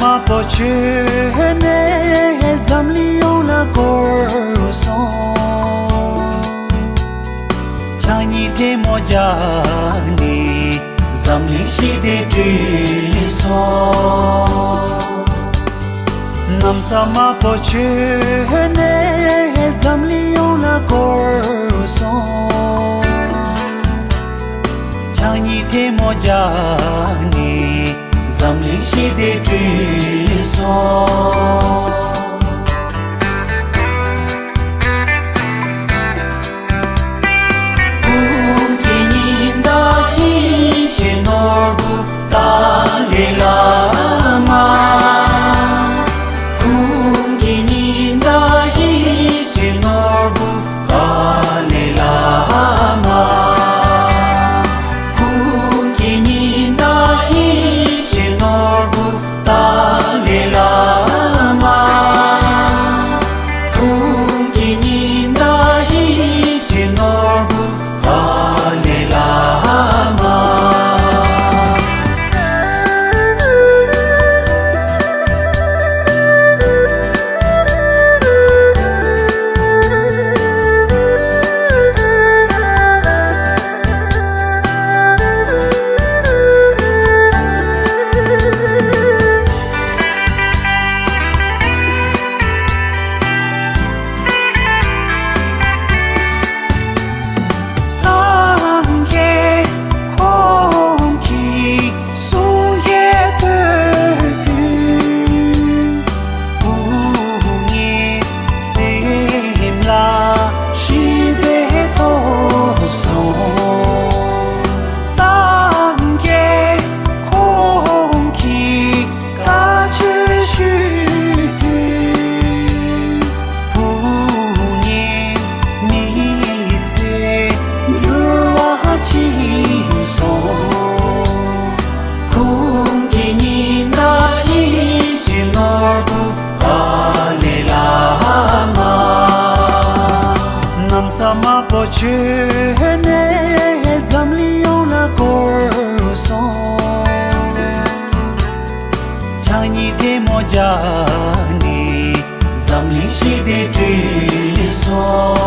Sama pochene zamlion la corson Chani te mojani zamli shi de son Nam sama pochene zamlion la corson Chani te mojani zamli shi de son Sama pochene zamlion la corson Chani te mojani zamli shi de son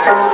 Anche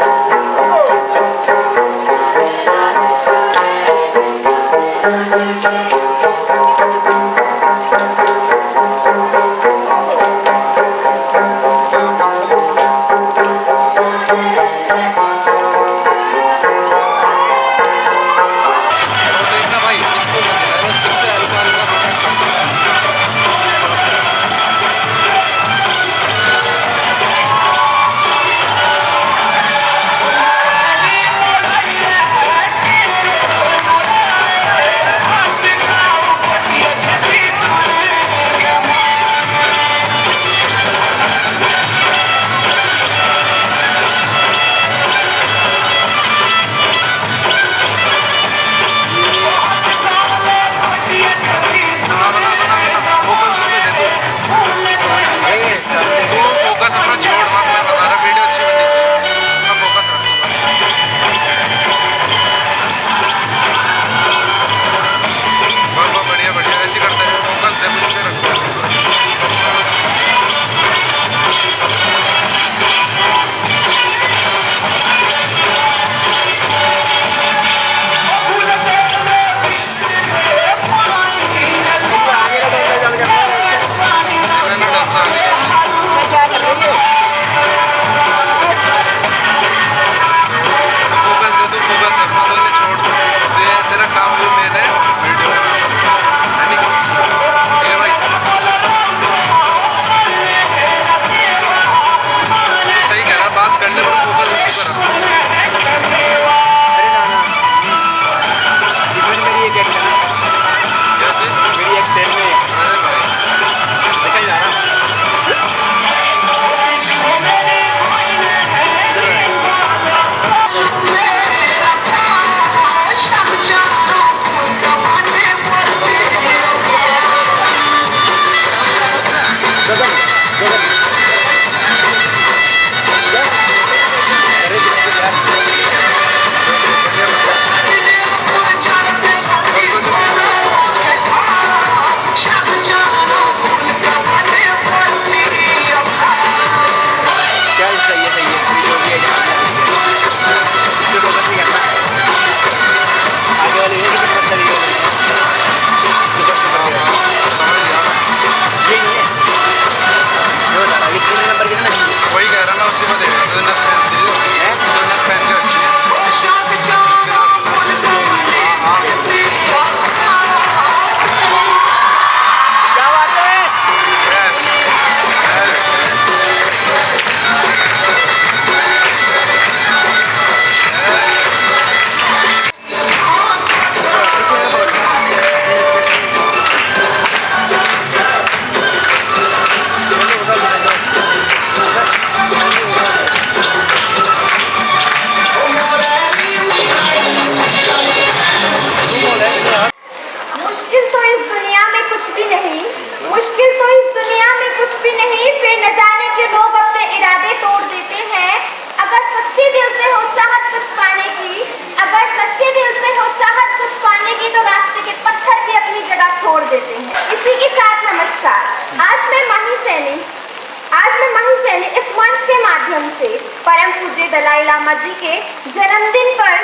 Dalai Lama जी के जन्मदिन पर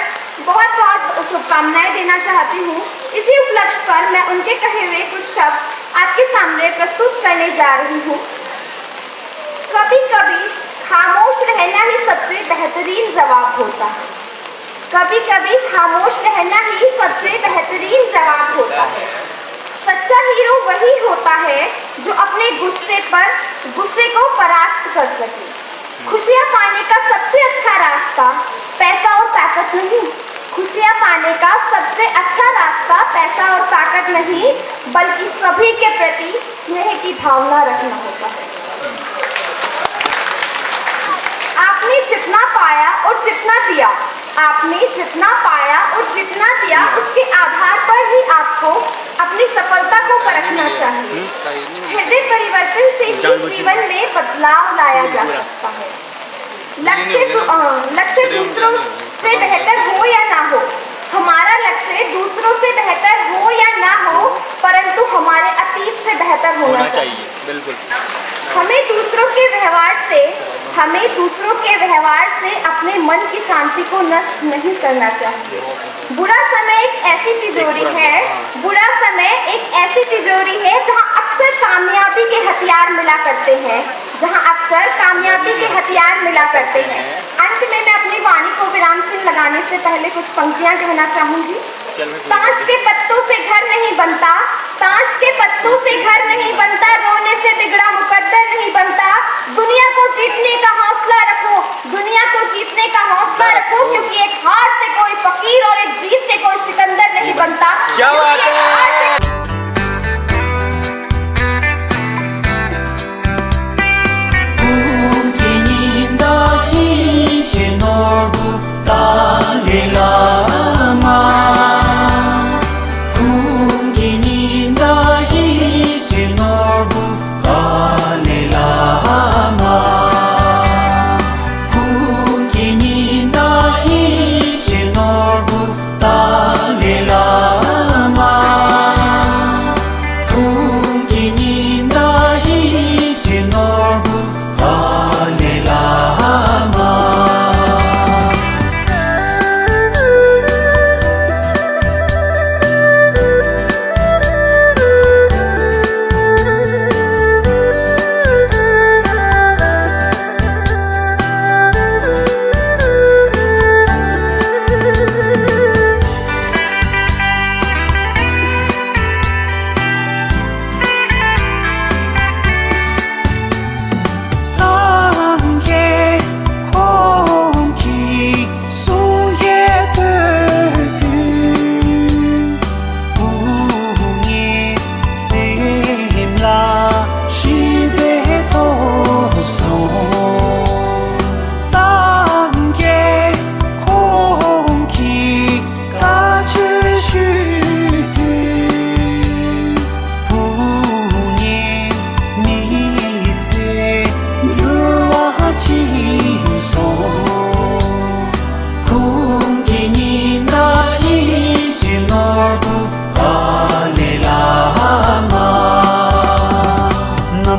बहुत बहुत शुभकामनाएं देना चाहती हूँ। इसी उपलक्ष्य पर मैं उनके कहे हुए कुछ शब्द आपके सामने प्रस्तुत करने जा रही हूँ। कभी कभी खामोश रहना ही सबसे बेहतरीन जवाब होता है। कभी कभी खामोश रहना ही सबसे बेहतरीन जवाब होता है। सच्चा हीरो वही होता है जो अपने गुस्से को परास्त कर सके। खुशियाँ पाने का सबसे अच्छा रास्ता पैसा और ताकत नहीं। खुशियाँ पाने का सबसे अच्छा रास्ता पैसा और ताकत नहीं, बल्कि सभी के प्रति स्नेह की भावना रखना होता है। आपने जितना पाया और जितना दिया, आपने जितना पाया और जितना दिया, उसके आधार पर ही आपको अपनी सफलता को परखना चाहिए। हृदय परिवर्तन से ही जीवन में बदलाव लाया जा सकता है। लक्ष्य दूसरों से बेहतर हो या ना हो, हमारा लक्ष्य दूसरों से बेहतर हो या ना हो, परंतु हमारे अतीत से बेहतर होना चाहिए। बिल्कुल। हमें दूसरों के व्यवहार से अपने मन की शांति को नष्ट नहीं करना चाहिए। बुरा समय एक ऐसी तिजोरी है जहां अक्सर कामयाबी के हथियार मिला करते हैं। अंत में मैं अपनी वाणी को विराम चिन्ह लगाने से पहले कुछ पंक्तियां कहना चाहूंगी। ताश के पत्तों से घर नहीं बनता, ताश के पत्तों से घर नहीं बनता, रोने से बिगड़ा मुकद्दर नहीं बनता। दुनिया को जीतने का हौसला रखो, दुनिया को जीतने का हौसला रखो, क्योंकि एक हार से कोई फकीर और एक जीत से कोई सिकंदर नहीं बनता। क्या बात है।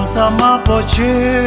Sama poche